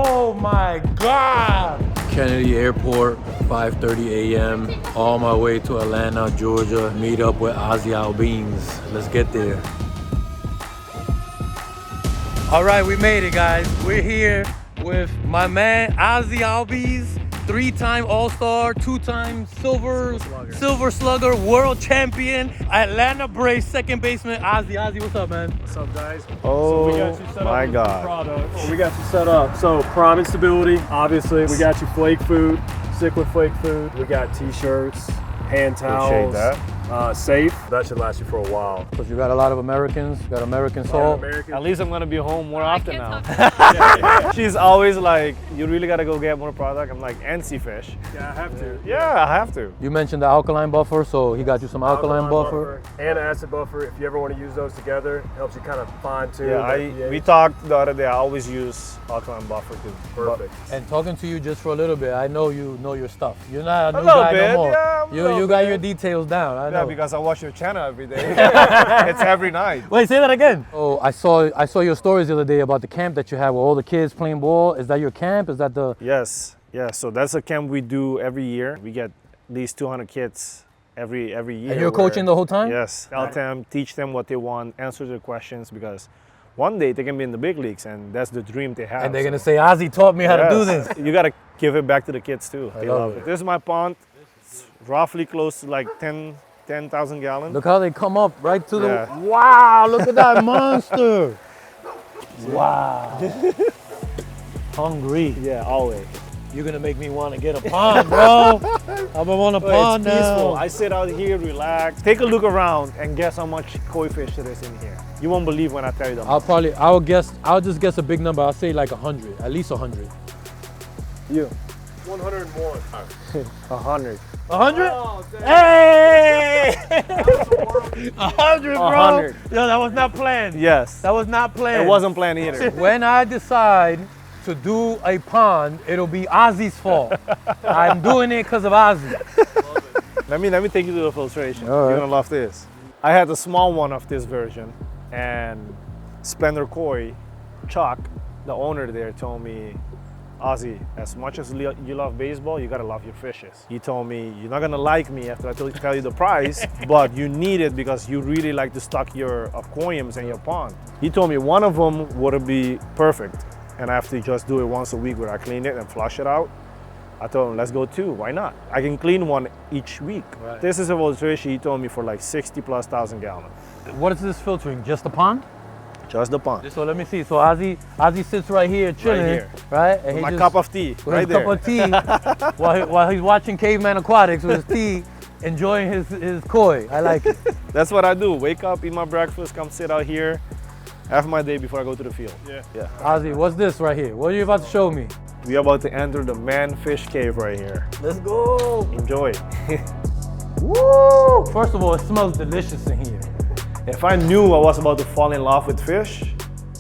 Oh my God! Kennedy Airport, 5:30 a.m. On my way to Atlanta, Georgia. Meet up with Ozzie Albies. Let's get there. All right, we made it, guys. We're here with my man Ozzie Albies, 3-time All-Star, 2-time Silver Slugger, world champion, Atlanta Braves second baseman. Ozzie, what's up, man? What's up, guys? Oh, so we got you set my up God. Products. We got you set up. So prime and stability, obviously. We got you flake food, stick with flake food. We got t-shirts, hand towels. Appreciate that. Safe. That should last you for a while. Because you got a lot of Americans, you got American salt. At least I'm gonna be home more often now. Yeah. She's always like, you really gotta go get more product. I'm like, and sea fish. Yeah, I have to. Yeah, I have to. You mentioned the alkaline buffer, so he got you some alkaline buffer. And acid buffer. If you ever want to use those together, helps you kind of fine tune. Yeah, we talked the other day. I always use alkaline buffer too. Perfect. And talking to you just for a little bit, I know you know your stuff. You're not a A new little guy bit, no more. yeah, You got your details down. I know. Yeah, because I watch your channel every day. It's every night. Wait, say that again. Oh, I saw your stories the other day about the camp that you have with all the kids playing ball. Is that your camp? Is that the? Yes, yeah. So that's a camp we do every year. We get at least 200 kids every year. And you're coaching the whole time? Yes. Tell them, teach them what they want, answer their questions, because one day they can be in the big leagues, and that's the dream they have. And they're gonna say, Ozzie taught me how to do this. You gotta give it back to the kids too. I They love love it. This is my pond. It's roughly close to like 10,000 gallons. Look how they come up right to Yeah. the. Wow! Look at that monster. Wow. Hungry. Yeah, always. You're gonna make me want to get a pond, bro. I'm gonna want a pond It's peaceful. now. I sit out here, relax, take a look around, and guess how much koi fish there is in here. You won't believe when I tell you that. I'll just guess a big number. I'll say like 100, at least 100. You. 101. 100. 100? Oh, Hey! 100, bro. 100. Yo, that was not planned. Yes. That was not planned. It wasn't planned either. When I decide to do a pond, it'll be Ozzie's fault. I'm doing it because of Ozzie. Let me take you to the filtration. All right. You're gonna love this. I had the small one of this version, and Splendor Koi, Chuck, the owner there, told me, Ozzie, as much as you love baseball, you gotta love your fishes. He told me, you're not gonna like me after I tell you the price, but you need it because you really like to stock your aquariums and your pond. He told me one of them would be perfect, and I have to just do it once a week where I clean it and flush it out. I told him, let's go 2, why not? I can clean one each week. Right. This is a filtration he told me for like 60,000+ gallons. What is this filtering? Just the pond? Just the pond. So let me see. So Ozzie sits right here chilling, here. right? And My cup of tea, with right his there. cup of tea while he's watching KaveMan Aquatics with his tea, enjoying his koi. I like it. That's what I do. Wake up, eat my breakfast, come sit out here, have my day before I go to the field. Yeah. Ozzie, what's this right here? What are you about to show me? We're about to enter the man fish cave right here. Let's go. Enjoy. Woo! First of all, it smells delicious in here. If I knew I was about to fall in love with fish,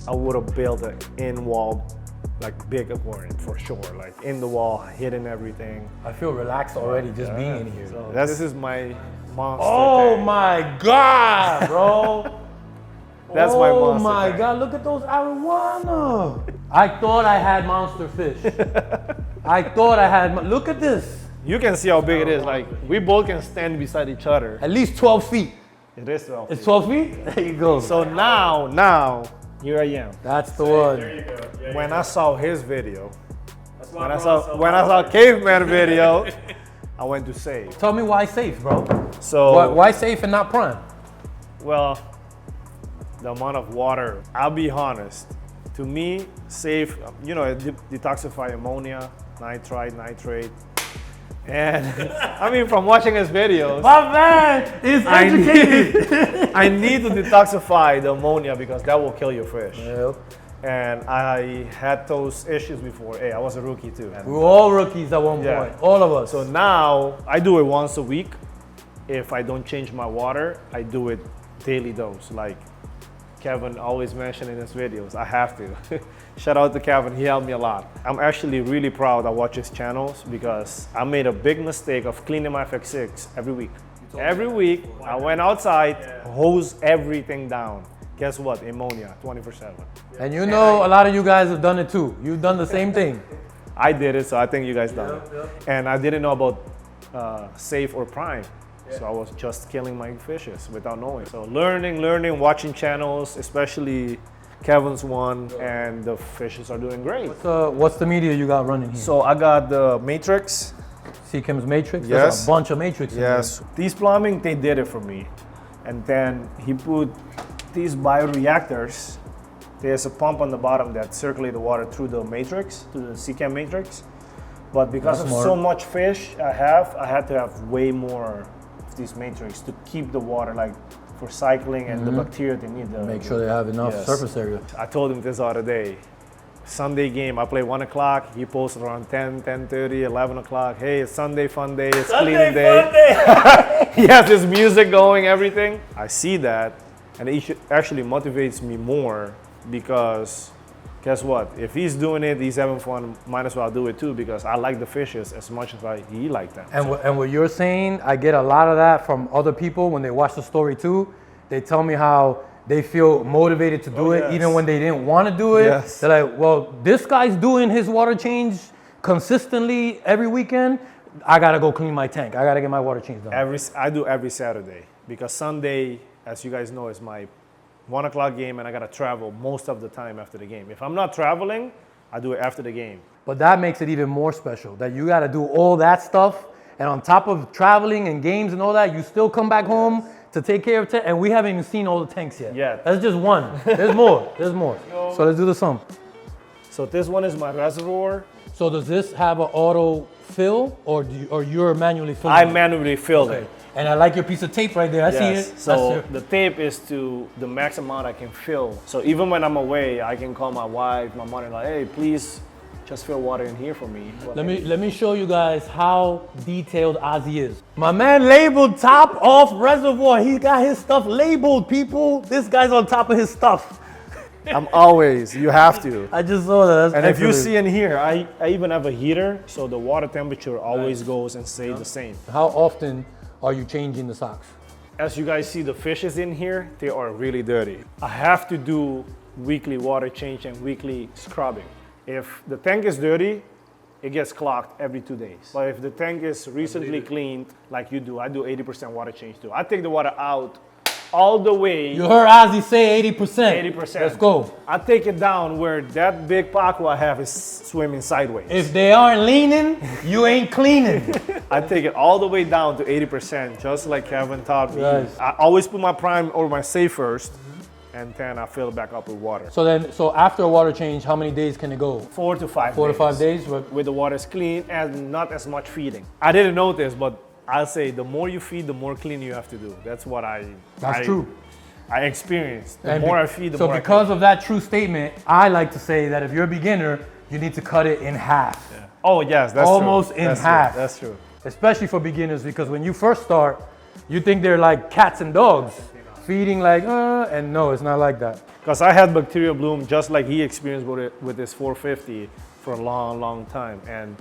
I would have built an in-wall, like big aquarium for sure. Like in the wall, hidden everything. I feel relaxed already just being in here. So this is my monster Oh tank. my God, bro. That's my Oh monster my tank. God, look at those arowana. I thought I had monster fish. I thought I had, look at this. You can see how big it is. Like we both can stand beside each other. At least 12 feet. It is 12 It's feet. 12 feet? There you go. So now, here I am. That's the one. There you go. Yeah, When I saw his video, That's when I saw KaveMan video, I went to save. Tell me why safe, bro. So Why safe and not prime? well, the amount of water. I'll be honest. To me, safe. You know, it detoxify ammonia, nitrate. And I mean, from watching his videos, My man is educated. I need to detoxify the ammonia because that will kill your fish. Yep. And I had those issues before. Hey, I was a rookie too. We were all rookies at one Yeah. point. All of us. So now I do it once a week. If I don't change my water, I do it daily dose. Like Kevin always mentioned in his videos, I have to. Shout out to Kevin, he helped me a lot. I'm actually really proud I watch his channels because I made a big mistake of cleaning my FX6 every week. Every week, I went outside, hose everything down. guess what? Ammonia, 24/7. And you know, a lot of you guys have done it too. You've done the same thing. I did it, so I think you guys done it. And I didn't know about safe or prime. So I was just killing my fishes without knowing. So learning, watching channels, especially Kevin's one, and the fishes are doing great. What's the media you got running here? So I got the Matrix. Seachem's Matrix? Yes. There's a bunch of Matrix in Yes. These plumbing, they did it for me. And then he put these bioreactors. There's a pump on the bottom that circulate the water through the matrix, through the Seachem matrix. But because of so much fish I had to have way more of these matrix to keep the water like for cycling and the bacteria they need. Make sure they have enough surface area. I told him this the other day. Sunday game, I play 1 o'clock. He posts around 10, 10:30, 11 o'clock. Hey, it's Sunday fun day. It's cleaning day. He has his music going, everything. I see that, and it actually motivates me more because guess what? If he's doing it, he's having fun. Might as well do it too because I like the fishes as much as he likes them. And what you're saying, I get a lot of that from other people when they watch the story too. They tell me how they feel motivated to do it even when they didn't want to do it. Yes. They're like, well, this guy's doing his water change consistently every weekend. I gotta go clean my tank. I gotta get my water change done. I do every Saturday because Sunday, as you guys know, is my 1 o'clock game and I gotta travel most of the time after the game. If I'm not traveling, I do it after the game. But that makes it even more special that you gotta do all that stuff. And on top of traveling and games and all that, you still come back home to take care of and we haven't even seen all the tanks yet. Yeah. That's just one. There's more. There's more. So let's do the sump. So this one is my reservoir. So does this have an auto fill or you're manually filling? I manually filled it. And I like your piece of tape right there. I see it. So the tape is to the max amount I can fill. So even when I'm away, I can call my wife, my mother, like, hey, please just fill water in here for me. Let me show you guys how detailed Ozzie is. My man labeled top off reservoir. He got his stuff labeled, people. This guy's on top of his stuff. I'm always, you have to. I just saw that. That's and excellent. if you see in here, I even have a heater, so the water temperature always goes and stays the same. How often are you changing the socks? As you guys see the fishes in here, they are really dirty. I have to do weekly water change and weekly scrubbing. If the tank is dirty, it gets clogged every 2 days. But if the tank is recently cleaned, like you do, I do 80% water change too. I take the water out all the way. You heard Ozzie say 80%. 80%. Let's go. I take it down where that big paco I have is swimming sideways. If they aren't leaning, you ain't cleaning. I take it all the way down to 80%, just like Kevin taught me. Nice. I always put my prime or my safe first, and then I fill it back up with water. So after a water change, how many days can it go? 4 to 5 days. 4 to 5 days? With the water's clean and not as much feeding. I didn't know this, but I'll say the more you feed, the more clean you have to do. That's what That's true. I experienced. The more I feed, the more I because clean. of that true statement, I like to say that if you're a beginner, you need to cut it in half. Yeah. Oh yes, that's Almost true. in That's half. True. That's true. Especially for beginners, because when you first start, you think they're like cats and dogs, feeding like, and no, it's not like that. Because I had bacterial bloom just like he experienced with his 450 for a long, long time. And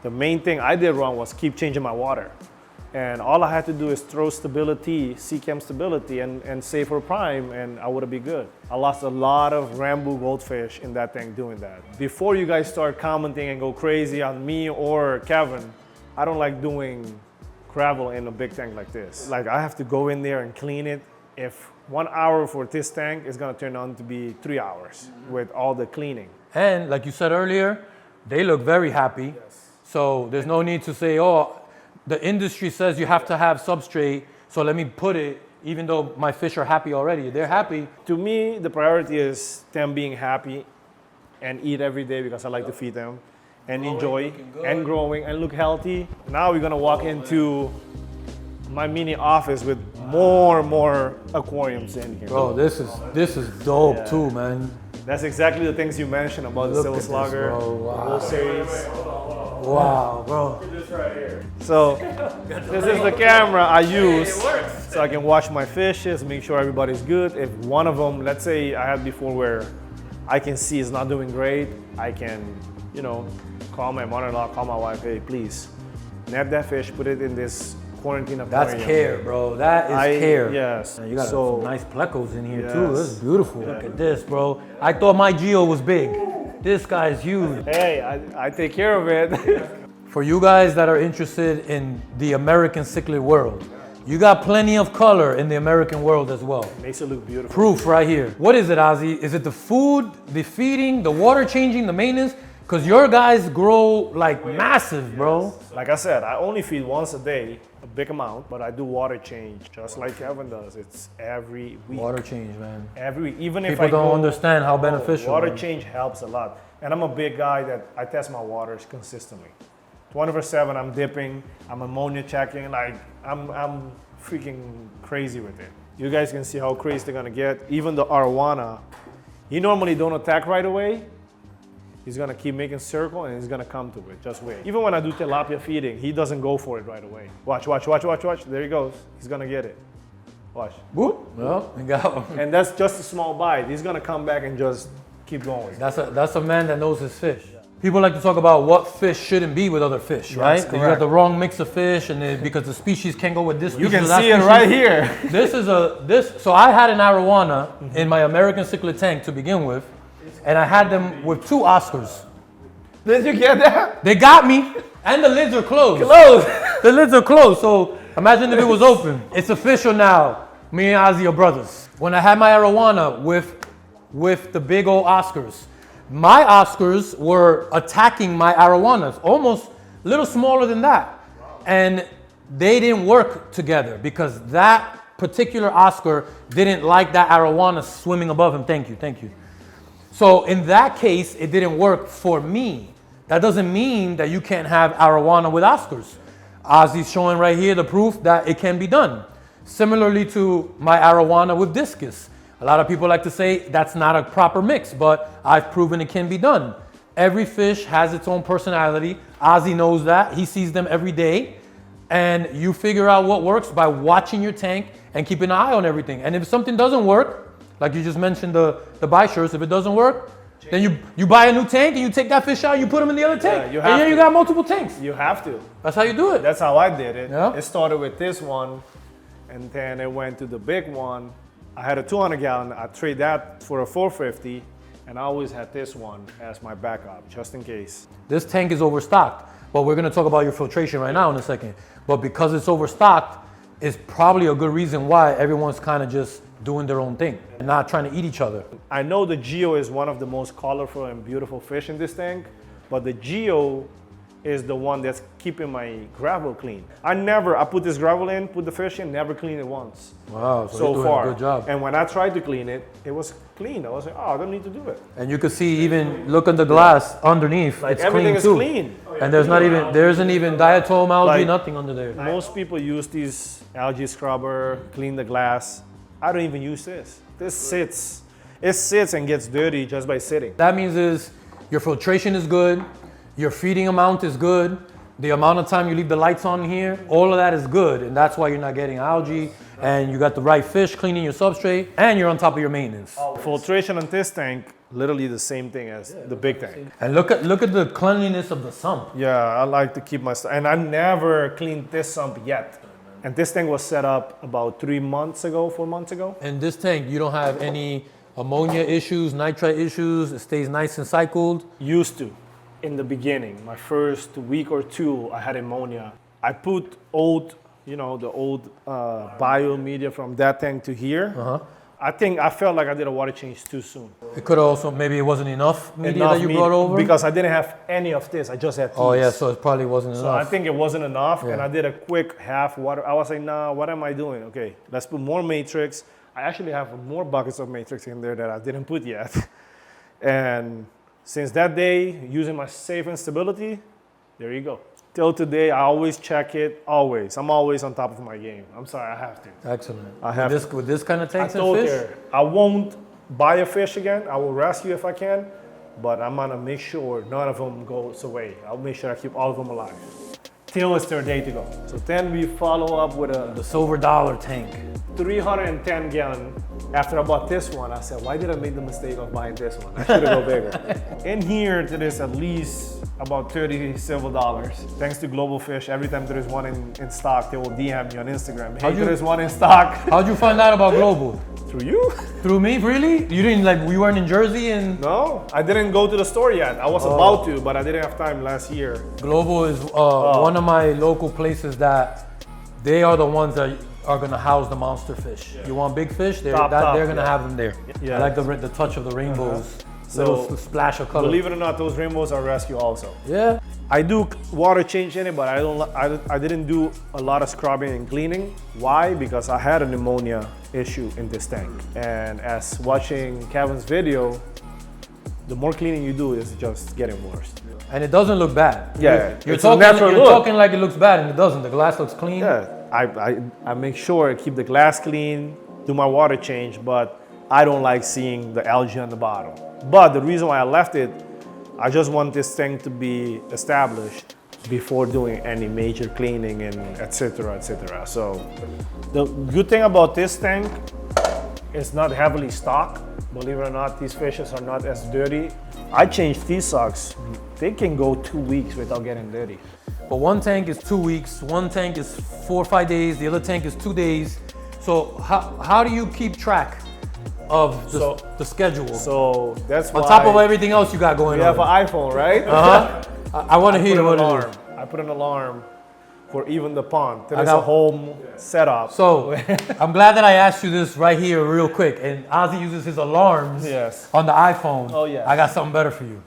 the main thing I did wrong was keep changing my water. And all I had to do is throw stability, Seachem stability, and safer prime, and I would be good. I lost a lot of Rambo goldfish in that tank doing that. Before you guys start commenting and go crazy on me or Kevin, I don't like doing gravel in a big tank like this. Like I have to go in there and clean it. If 1 hour for this tank is gonna turn on to be 3 hours with all the cleaning. And like you said earlier, they look very happy. Yes. So there's no need to say, oh, the industry says you have to have substrate, so let me put it, even though my fish are happy already. They're happy. To me, the priority is them being happy and eat every day because I like to feed them and enjoy and growing and look healthy. Now we're gonna walk into my mini office with more aquariums in here. Bro, this is dope too, man. That's exactly the things you mentioned about the Silver Slugger, bro. the whole series. Wow, bro. This right here. So this is the camera I use so I can watch my fishes, make sure everybody's good. If one of them, let's say I had before where I can see is not doing great, I can, call my mother-in-law, call my wife, hey, please, net that fish, put it in this quarantine That's aquarium. care, bro. That is care. Yes. Man, you got So- some nice plecos in here too. This is Yes. beautiful. Look at this, bro. I thought my Geo was big. This guy is huge. Hey, I take care of it. For you guys that are interested in the American cichlid world, you got plenty of color in the American world as well. Makes it look beautiful. Proof right here. What is it, Ozzie? Is it the food, the feeding, the water changing, the maintenance? Because your guys grow like massive, bro. Like I said, I only feed once a day, a big amount, but I do water change just like Kevin does. It's every week. Water change, man. Every week. Even if People I don't go, understand how beneficial. water man. change helps a lot. And I'm a big guy that I test my waters consistently. 24/7, I'm dipping, I'm ammonia checking, like I'm freaking crazy with it. You guys can see how crazy they're gonna get. Even the arowana, he normally don't attack right away. He's gonna keep making circle and he's gonna come to it, just wait. Even when I do tilapia feeding, he doesn't go for it right away. Watch, watch, watch, watch, watch, there he goes. He's gonna get it. Watch. Whoop. Well, we got one. And that's just a small bite. He's gonna come back and just keep going. That's a man that knows his fish. People like to talk about what fish shouldn't be with other fish, right? You got correct. the wrong mix of fish, and because the species can't go with this You species can or that see it species. right here. So I had an arowana in my American cichlid tank to begin with, and I had them with 2 Oscars. Did you get that? They got me, and the lids are closed. Close. The lids are closed, so imagine if it was open. It's official now. Me and Ozzie are brothers. When I had my arowana with the big old Oscars, my Oscars were attacking my arowanas, almost a little smaller than that. And they didn't work together because that particular Oscar didn't like that arowana swimming above him. Thank you, thank you. So in that case, it didn't work for me. That doesn't mean that you can't have arowana with Oscars. Ozzie's showing right here the proof that it can be done. Similarly to my arowana with discus. A lot of people like to say that's not a proper mix, but I've proven it can be done. Every fish has its own personality. Ozzie knows that. He sees them every day. And you figure out what works by watching your tank and keeping an eye on everything. And if something doesn't work, like you just mentioned the buy shirts, if it doesn't work, then you buy a new tank and you take that fish out and you put them in the other tank. you And have then you to. got multiple tanks. You have to. That's how you do it. That's how I did it. Yeah. It started with this one, and then it went to the big one. I had a 200 gallon. I trade that for a 450, and I always had this one as my backup, just in case. This tank is overstocked, but we're gonna talk about your filtration right now in a second. But because it's overstocked, it's probably a good reason why everyone's kind of just doing their own thing and not trying to eat each other. I know the Geo is one of the most colorful and beautiful fish in this tank, but the Geo is the one that's keeping my gravel clean. I put this gravel in, put the fish in, never cleaned it once. Wow, so So you're doing far. a good job. And when I tried to clean it, it was clean. I was like, oh, I don't need to do it. And you can see even, look at the glass underneath, Like it's everything clean is too. clean. And there isn't even diatom, algae, Like- nothing under there. Most people use these algae scrubber, clean the glass. I don't even use this. This sits. It sits and gets dirty just by sitting. That means is your filtration is good, your feeding amount is good, the amount of time you leave the lights on here, all of that is good. And that's why you're not getting algae, and you got the right fish cleaning your substrate, and you're on top of your maintenance. Filtration on this tank, literally the same thing as the big tank. And look at the cleanliness of the sump. Yeah, I like to keep my stuff. And I never cleaned this sump yet. And this thing was set up about 4 months ago. In this tank, you don't have any ammonia issues, nitrite issues. It stays nice and cycled. Used to. In the beginning, my first week or 2, I had ammonia. I put the old bio media from that tank to here. I felt like I did a water change too soon. It could also, maybe it wasn't enough media that you brought over. Because I didn't have any of this. I just had these. Oh yeah, so it probably wasn't So enough. I think it wasn't enough, and Yeah. I did a quick half water. I was like, nah, what am I doing? Okay, let's put more matrix. I actually have more buckets of matrix in there that I didn't put yet. And since that day, using my safe and stability, there you go. Till today, I always check it, always. I'm always on top of my game. I'm sorry, I have to. Excellent. I have with this kind of I tanks and told fish. her, I won't buy a fish again. I will rescue if I can, but I'm gonna make sure none of them goes away. I'll make sure I keep all of them alive. Till it's their day to go. So then we follow up with a The silver dollar tank. 310 gallon After I bought this one, I said, why did I make the mistake of buying this one? I should have go bigger. In here, there is at least about 30 silver dollars. Thanks to Global Fish, every time there is one in stock, they will DM me on Instagram. Hey, there is one in stock. How'd you find out about Global? Through you? Through me? Really? You didn't we weren't in Jersey and? No, I didn't go to the store yet. I was about to, but I didn't have time last year. Global is one of my local places that they are the ones that are gonna house the monster fish. You want big fish? They're gonna have them there. Yeah. I like the touch of the rainbows. Little splash of color. Believe it or not, those rainbows are rescue also. Yeah. I do water change in it, but I didn't do a lot of scrubbing and cleaning. Why? Because I had a pneumonia issue in this tank. And as watching Kevin's video, the more cleaning you do, is just getting worse. And it doesn't look bad. Yeah, you're it's a natural you're look. talking like it looks bad, and it doesn't. The glass looks clean. Yeah, I make sure I keep the glass clean, do my water change, but I don't like seeing the algae on the bottom. But the reason why I left it, I just want this tank to be established before doing any major cleaning and etc. etc. So the good thing about this tank is not heavily stocked. Believe it or not, these fishes are not as dirty. I changed these socks. They can go 2 weeks without getting dirty. But one tank is 2 weeks, one tank is 4 or 5 days, the other tank is 2 days. So how do you keep track of the schedule? So that's why. On top of everything else you got going we on. have an iPhone, right? I want to hear what it is. I put an alarm for even the pond. There is a home setup. So I'm glad that I asked you this right here real quick. And Ozzie uses his alarms on the iPhone. Oh yeah. I got something better for you.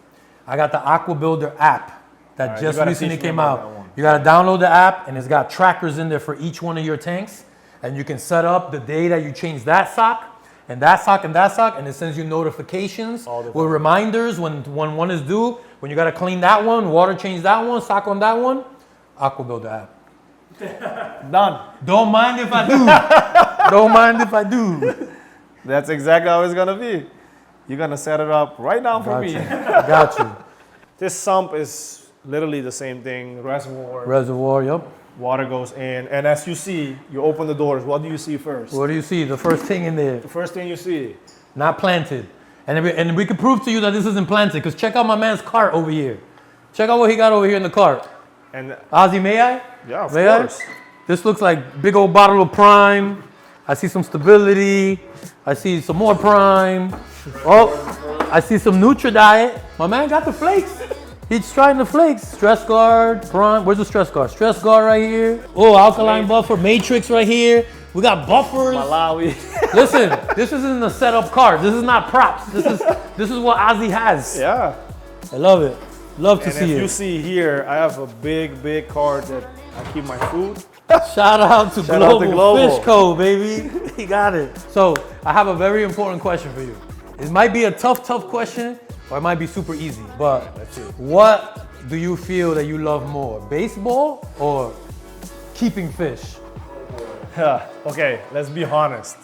I got the Aqua Builder app that just recently came out. You got to download the app, and it's got trackers in there for each one of your tanks. And you can set up the day that you change that sock, and that sock, and that sock, and it sends you notifications with reminders when one is due, when you got to clean that one, water change that one, sock on that one. Aqua Builder app. Done. Don't mind if I do. Don't mind if I do. That's exactly how it's gonna be. You're gonna set it up right now for me. Got you. This sump is literally the same thing. Reservoir. Reservoir, yep. Water goes in, and as you see, you open the doors. What do you see first? What do you see? The first thing in there. The first thing you see. Not planted. And we can prove to you that this isn't planted, because check out my man's cart over here. Check out what he got over here in the cart. And Ozzie, may I? Yeah, of may course. I? This looks like big old bottle of Prime. I see some stability. I see some more Prime. Oh, I see some Nutra Diet. My man got the flakes. He's trying the flakes. Stress guard, Prime. Where's the stress guard? Stress guard right here. Oh, alkaline buffer, matrix right here. We got buffers. Malawi. Listen, this isn't a setup card. This is not props. This is what Ozzie has. Yeah. I love it. Love to see it. And if you see here, I have a big card that I keep my food. Shout out to Shout out to Global FishKave, baby. He got it. So I have a very important question for you. It might be a tough question, or it might be super easy. But what do you feel that you love more, baseball or keeping fish? Okay, let's be honest.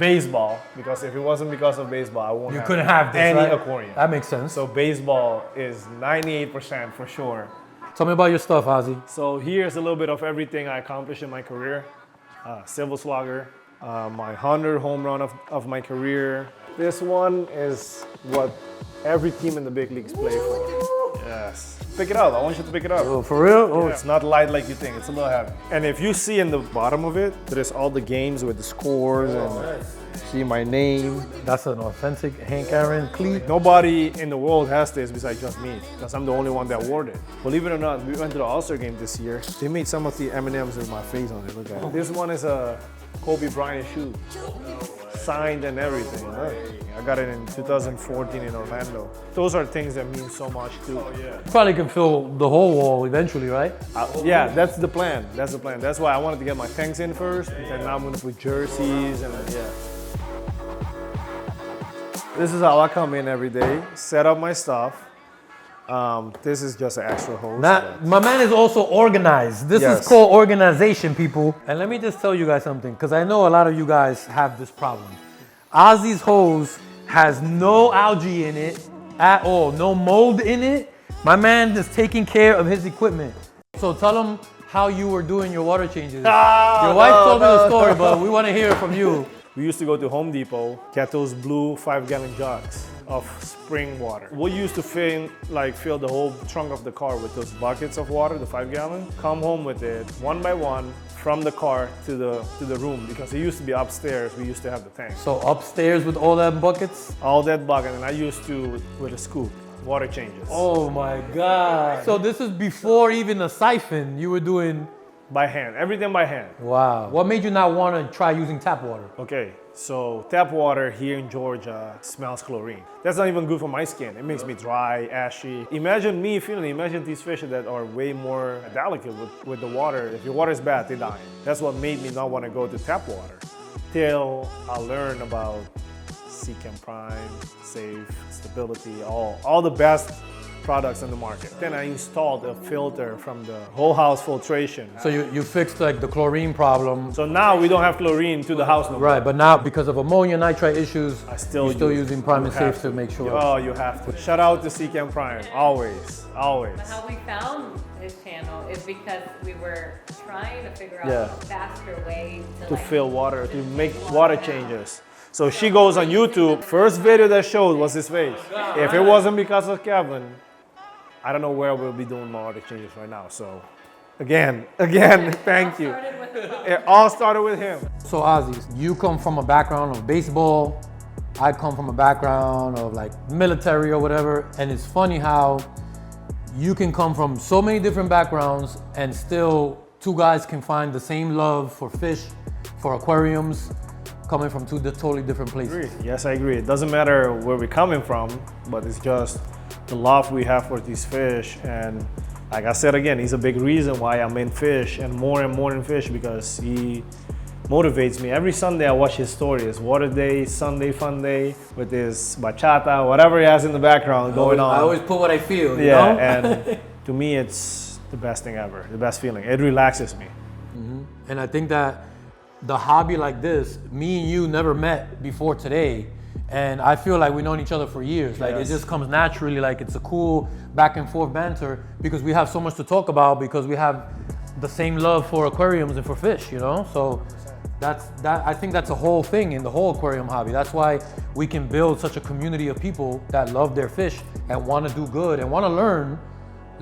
Baseball, because if it wasn't because of baseball, I wouldn't couldn't have this, any right? aquarium. That makes sense. So baseball is 98% for sure. Tell me about your stuff, Ozzie. So here's a little bit of everything I accomplished in my career. Silver slugger, my 100 home run of my career. This one is what every team in the big leagues play for. Yes. Pick it up. I want you to pick it up. Oh, for real? Oh, It's not light like you think. It's a little heavy. And if you see in the bottom of it, there's all the games with the scores and see my name. that's an authentic Hank Aaron cleat. Nobody in the world has this besides just me, because I'm the only one that wore it. Believe it or not, we went to the All-Star game this year. They made some of the M&Ms with my face on it. Look at it. This one is a Kobe Bryant shoe. Signed and everything. I got it in 2014 in Orlando. Those are things that mean so much too. Probably can fill the whole wall eventually, right? Yeah, that's the plan. That's the plan. That's why I wanted to get my tanks in first, and now I'm gonna put jerseys and yeah. This is how I come in every day, set up my stuff. This is just an extra hose. My man is also organized. This is called organization, people. And let me just tell you guys something, because I know a lot of you guys have this problem. Ozzie's hose has no algae in it at all, no mold in it. My man is taking care of his equipment. So tell him how you were doing your water changes. Your wife told me the story, but we want to hear it from you. We used to go to Home Depot, get those blue 5-gallon jugs of spring water. We used to fill the whole trunk of the car with those buckets of water, the 5-gallon. Come home with it one by one from the car to the room, because it used to be upstairs. We used to have the tank. So upstairs with all that buckets? All that bucket, and I used to with a scoop. Water changes. Oh my God. So this is before even a siphon, you were doing? By hand, everything by hand. Wow. What made you not want to try using tap water? Okay, so tap water here in Georgia smells chlorine. That's not even good for my skin. It makes me dry, ashy. Imagine these fish that are way more delicate with the water. If your water is bad, they die. That's what made me not want to go to tap water. Till I learned about Seachem Prime, Safe, Stability, all the best products in the market. Then I installed a filter from the whole house filtration. So you fixed like the chlorine problem. So now we don't have chlorine to the house no more. Right, but now because of ammonia nitrite issues, you're still using Prime and Safe to make sure. Oh, you have to. Shout out to Seachem Prime, always. But how we found his channel is because we were trying to figure out a faster way to fill water, to make water changes. So she goes on YouTube. First video that showed was his face. If it wasn't because of Kevin, I don't know where we'll be doing my water changes right now. So again, thank you. It all started with him. So Ozzie, you come from a background of baseball. I come from a background of like military or whatever. And it's funny how you can come from so many different backgrounds and still two guys can find the same love for fish, for aquariums, coming from two totally different places. Yes, I agree. It doesn't matter where we're coming from, but it's just the love we have for these fish. And like I said again, he's a big reason why I'm in fish and more in fish, because he motivates me. Every Sunday I watch his stories. Water day, Sunday fun day with his bachata, whatever he has in the background going on. I always put what I feel, you know? know? And to me it's the best thing ever, the best feeling. It relaxes me. And I think that the hobby like this, me and you never met before today. And I feel like we've known each other for years. Like it just comes naturally, like it's a cool back and forth banter because we have so much to talk about, because we have the same love for aquariums and for fish, you know? So I think that's a whole thing in the whole aquarium hobby. That's why we can build such a community of people that love their fish and want to do good and want to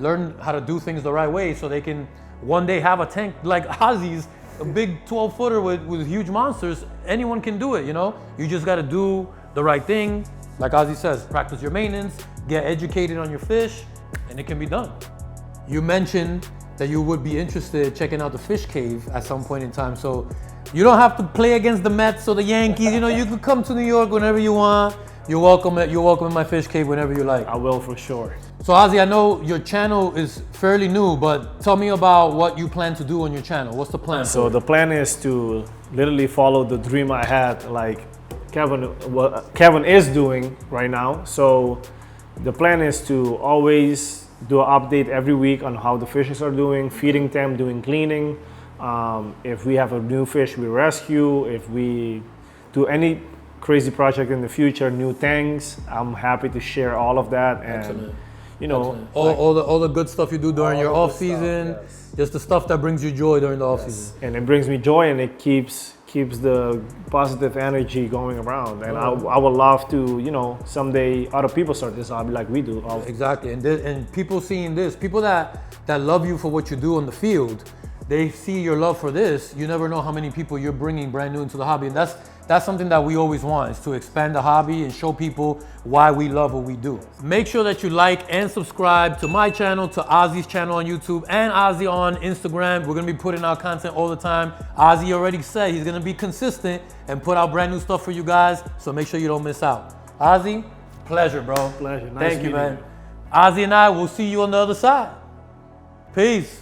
learn how to do things the right way, so they can one day have a tank like Ozzie's, a big 12-footer with huge monsters. Anyone can do it, you know? You just got to do the right thing. Like Ozzie says, practice your maintenance, get educated on your fish, and it can be done. You mentioned that you would be interested checking out the FishKave at some point in time. So you don't have to play against the Mets or the Yankees. You know, you can come to New York whenever you want. You're welcome in my FishKave whenever you like. I will, for sure. So Ozzie, I know your channel is fairly new, but tell me about what you plan to do on your channel. What's the plan? So the plan is to literally follow the dream I had, like Kevin is doing right now. So the plan is to always do an update every week on how the fishes are doing, feeding them, doing cleaning. If we have a new fish we rescue, if we do any crazy project in the future, new tanks, I'm happy to share all of that. And excellent. You know, all the good stuff you do during your off season, just the stuff that brings you joy during the off season. And it brings me joy, and it keeps the positive energy going around. And I would love to, you know, someday other people start this hobby like we do. Exactly, and people seeing this, people that love you for what you do on the field, they see your love for this. You never know how many people you're bringing brand new into the hobby, and that's something that we always want, is to expand the hobby and show people why we love what we do. Make sure that you like and subscribe to my channel, to Ozzie's channel on YouTube, and Ozzie on Instagram. We're gonna be putting out content all the time. Ozzie already said he's gonna be consistent and put out brand new stuff for you guys, so make sure you don't miss out. Ozzie, pleasure, bro. Pleasure. Nice Thank you, man. you. Ozzie and I will see you on the other side. Peace.